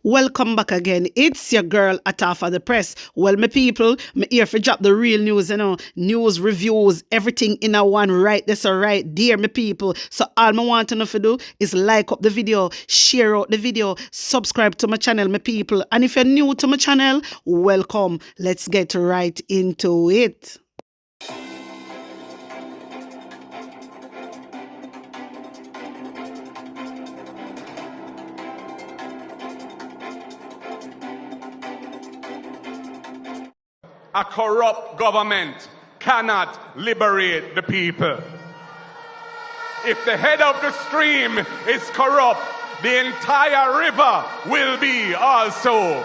Welcome back again. It's your girl Atafa the Press. Well, my people, me here for drop the real news, news, reviews, everything in a one right. That's all right, dear my people. So all I want to know to do is like up the video, share out the video, subscribe to my channel, my people. And if you're new to my channel, welcome. Let's get right into it. A corrupt government cannot liberate the people. If the head of the stream is corrupt, the entire river will be also.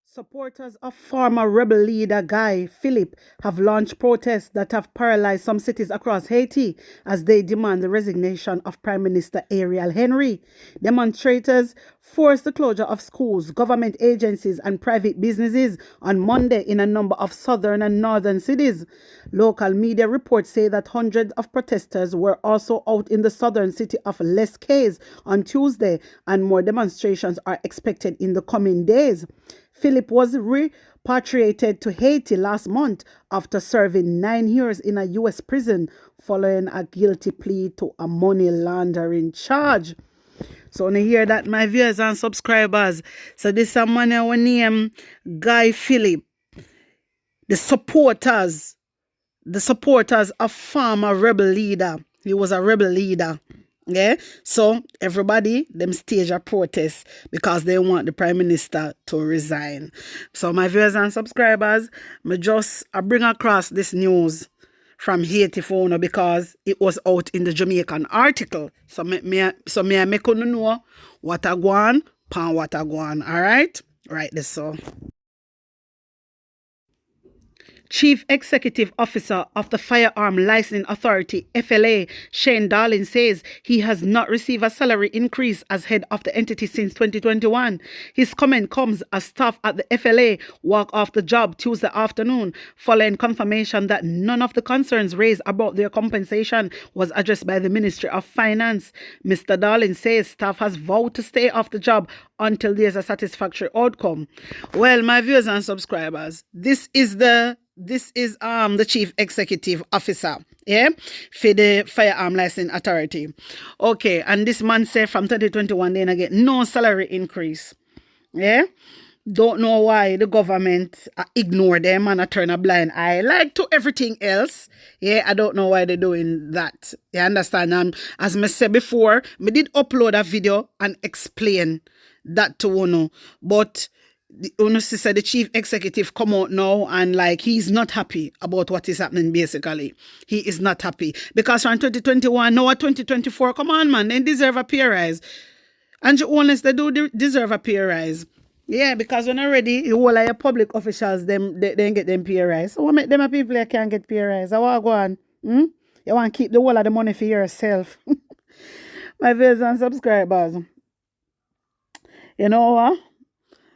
Supporters of former rebel leader Guy Philippe have launched protests that have paralyzed some cities across Haiti as they demand the resignation of Prime Minister Ariel Henry. Demonstrators forced the closure of schools, government agencies, and private businesses on Monday in a number of southern and northern cities. Local media reports say that hundreds of protesters were also out in the southern city of Les Cayes on Tuesday, and more demonstrations are expected in the coming days. Philip was repatriated to Haiti last month after serving 9 years in a U.S. prison following a guilty plea to a money laundering charge. So when you hear that, my viewers and subscribers, so this is a man who named Guy Philippe. The supporters of former rebel leader. He was a rebel leader. Yeah, so everybody them stage a protest because they want the prime minister to resign. So my viewers and subscribers, I bring across this news from Haiti for now because it was out in the Jamaican article. So me make you know what I go on, pan what I go on. All right, this so. Chief Executive Officer of the Firearm Licensing Authority, FLA, Shane Darling, says he has not received a salary increase as head of the entity since 2021. His comment comes as staff at the FLA walk off the job Tuesday afternoon, following confirmation that none of the concerns raised about their compensation was addressed by the Ministry of Finance. Mr. Darling says staff has vowed to stay off the job until there's a satisfactory outcome. Well, my viewers and subscribers, this is the Chief Executive Officer, yeah, for the Firearm Licensing Authority. Okay, and this man said from 2021 they get no salary increase. Yeah, don't know why the government ignore them and turn a blind eye like to everything else. Yeah, I don't know why they're doing that. You understand? And as I said before, I did upload a video and explain that to Uno, but the chief executive come out now and like he's not happy about what is happening. Basically, he is not happy because from 2021 now 2024, come on man, they deserve a pay rise. And you honest, they do deserve a pay rise. Yeah, because when already the whole of your public officials they get them pay rise. So what make them a people that can't get pay rise? I want to go on. You want to keep the whole of the money for yourself. My viewers and subscribers, you know what?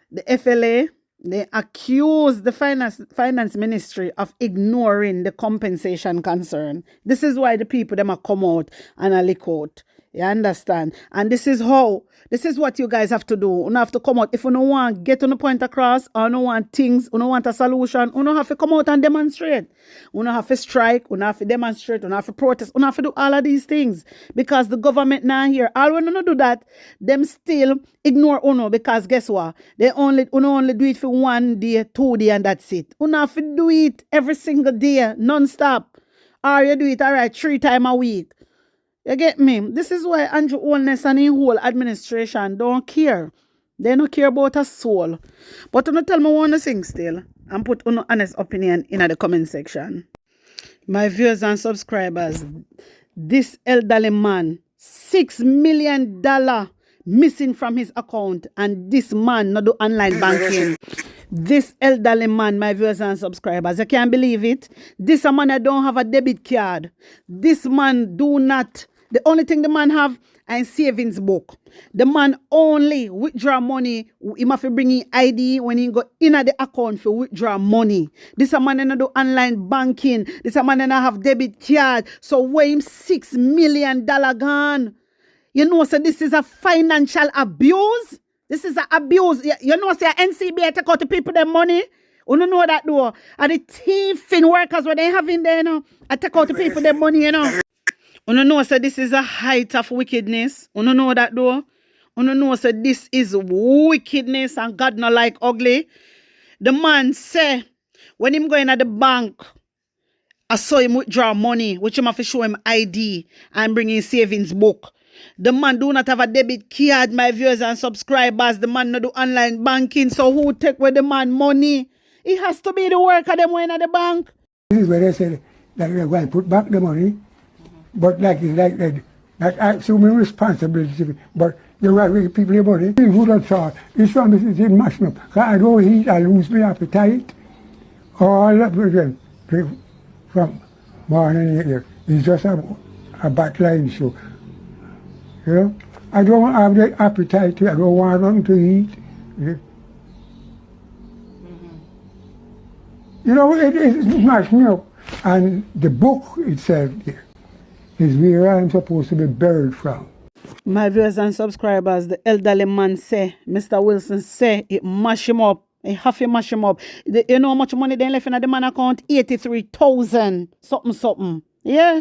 The FLA, they accuse the finance ministry of ignoring the compensation concern. This is why the people them are come out and a leak out. You understand? And this is what you guys have to do. You don't have to come out. If you don't want to get on the point across, or you don't want things, you don't want a solution, you don't have to come out and demonstrate. You don't have to strike, you don't have to demonstrate, you don't have to protest, you don't have to do all of these things. Because the government now here, all when you do that, them still ignore Uno because guess what? They only do it for 1 day, 2 days, and that's it. You don't have to do it every single day, non-stop. Or you do it all right 3 times a week. You get me? This is why Andrew Holness and his whole administration don't care. They don't care about a soul. But you don't tell me one thing still and put an honest opinion in the comment section. My viewers and subscribers, this elderly man, $6 million missing from his account, and this man not do online banking. This elderly man, my viewers and subscribers, you can't believe it. This a man that don't have a debit card. This man do not. The only thing the man have is savings book. The man only withdraw money. He must bring in ID when he go in at the account for withdraw money. This a man that do online banking. This a man that have debit card. So where him $6 million gone? You know, so this is a financial abuse. This is an abuse. You know, say NCBA take out the people their money. You don't know that though. And the thieving workers what they have in there, you know, I take out the people their money, you know. You don't know, so this is a height of wickedness. You don't know that though. You don't know, so this is wickedness and God not like ugly. The man say, when him going at the bank, I saw him withdraw money, which him have to show him ID and bring in savings book. The man do not have a debit card, my viewers and subscribers. The man not do online banking. So who take with the man money? It has to be the worker them going at the bank. This is where they said that they're going to put back the money. But like that, assuming responsibility. But you're right with people the money. Who don't talk? This one is in mashing up. Because I don't eat, I lose my appetite. All that drink from morning here. It's just a backline show. You know? I don't have the appetite. I don't want nothing to eat. You know, it mashed me up. And the book itself there is where I'm supposed to be buried from. My viewers and subscribers, the elderly man say, Mr. Wilson say, it mash him up. It have to mash him up. You know how much money they left in the man account? 83,000 something. Yeah?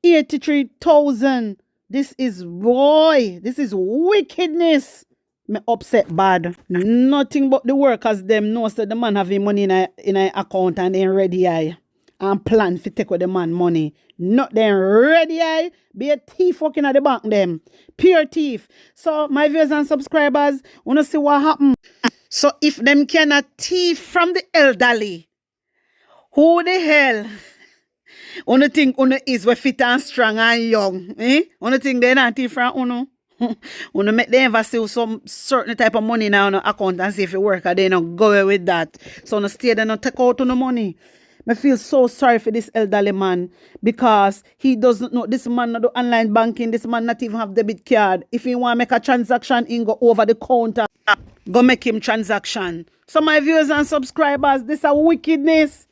83,000. This is this is wickedness. Me upset bad. Nothing but the workers them know that the man having money in a account and they ready and plan to take with the man money. Not them ready be a thief working at the bank them. Pure thief. So my viewers and subscribers, wanna see what happen. So if them cannot thief from the elderly, who the hell Uno think uno is we fit and strong and young. Uno think they not thief from uno. Uno make them ever see some certain type of money now on account and see if it work and they not go away with that. So uno stay there not take out uno money. I feel so sorry for this elderly man because he doesn't know. This man not do online banking. This man not even have debit card. If he want to make a transaction, he go over the counter. Go make him transaction. So my viewers and subscribers, this is wickedness.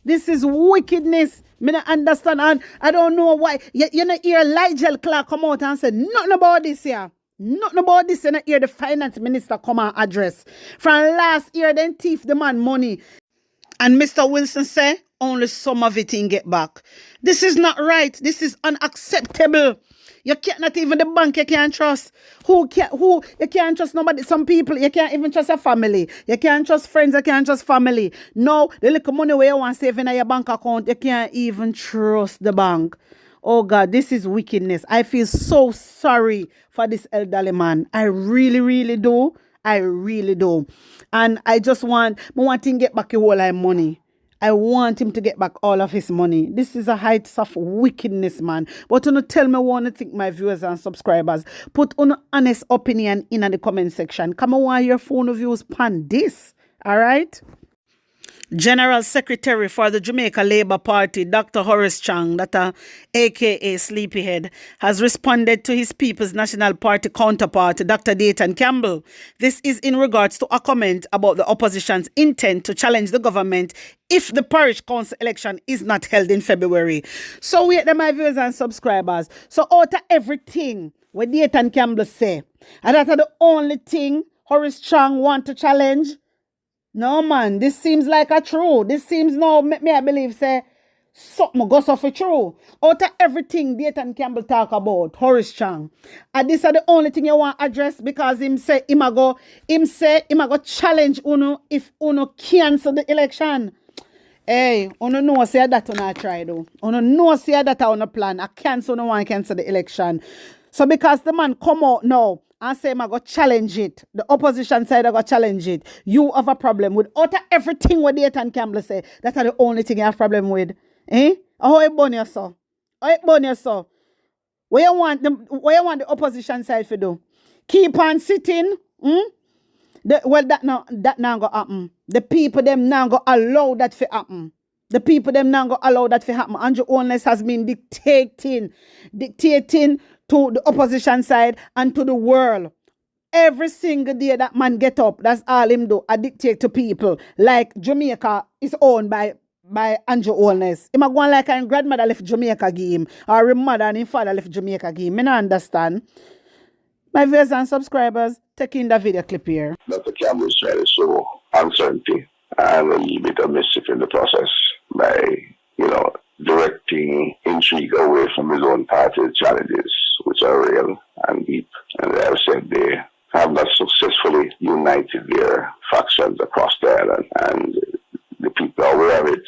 This is wickedness. Me not understand, and I don't know why. You know, hear Ligel Clark come out and say nothing about this here. Nothing about this. You know, hear the finance minister come and address. From last year, then thief the man money. And Mr. Wilson say only some of it in get back. This is not right. This is unacceptable. You can't, not even the bank you can't trust. You can't trust nobody. Some people, you can't even trust a family. You can't trust friends, you can't trust family. No, the little money where you want to save in your bank account, you can't even trust the bank. Oh God, this is wickedness. I feel so sorry for this elderly man. I really, really do. I really do. And I just want him to get back all his money. I want him to get back all of his money. This is a height of wickedness, man. But you tell me what you think, my viewers and subscribers. Put an honest opinion in the comment section. Come on, your phone views pan this. All right? General Secretary for the Jamaica Labour Party, Dr. Horace Chang, aka Sleepyhead, has responded to his People's National Party counterpart, Dr. Dayton Campbell. This is in regards to a comment about the opposition's intent to challenge the government if the parish council election is not held in February. So wait there, my viewers and subscribers. So out of everything what Dayton Campbell say, and that's the only thing Horace Chang want to challenge. No, man, this seems like a true. This seems now, me I believe, say, something goes off a true. Out of everything Dayton Campbell talk about, Horace Chang, and this is the only thing you want to address because him say, him go challenge Uno if Uno cancel the election. Hey, Uno know say that Uno try though. Uno know say that Uno plan. I cancel, Uno want to cancel the election. So because the man come out now, and say, I go challenge it. The opposition side, I go challenge it. You have a problem with utter everything what Dayton Campbell say. That's the only thing you have problem with. How you burn yourself? How you burn yourself? What you want the opposition side to do? Keep on sitting? That now go happen. The people them now go allow that to happen. The people them now go allow that to happen. Andrew Holness has been dictating to the opposition side and to the world. Every single day that man get up, that's all him do. I dictate to people. Like Jamaica is owned by by Andrew Holness. Him a go on like his grandmother left Jamaica give him, or his mother and his father left Jamaica give him. Me not understand. My viewers and subscribers, take in the video clip here. Dr. Campbell is trying to show uncertainty and a little bit of mischief in the process by, directing intrigue away from his own party's challenges, which are real and deep. And as I said, they have not successfully united their factions across the island, and the people are aware of it.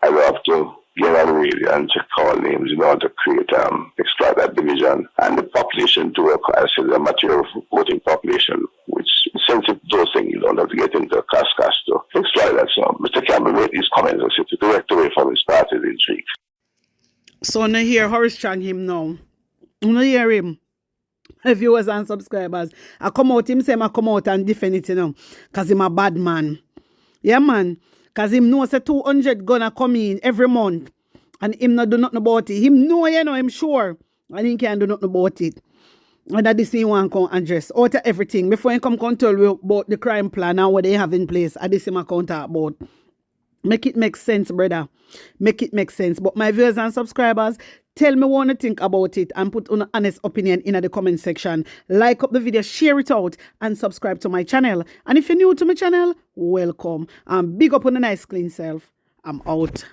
I love to get on the radio and to call names in order to create, extract that division. And the population too, I said, the material voting population, which sensitive to those things, you don't have to get into a cast to extract that. So Mr. Campbell made these comments, I said, to direct away from his party's intrigue. So now hear Horace Chang him now. You know hear him. Viewers and subscribers. I come out, him say I come out and defend it, because him a bad man. Yeah, man. Because him knows that 200 gonna come in every month. And him not do nothing about it. Him know, him sure. And he can't do nothing about it. And that this he want to come address. Out of everything. Before he come tell you about the crime plan and what they have in place. And this him account about. Make it make sense, brother. Make it make sense. But my viewers and subscribers, tell me what you think about it and put an honest opinion in the comment section. Like up the video, share it out, and subscribe to my channel. And if you're new to my channel, welcome. And big up on the nice clean self. I'm out.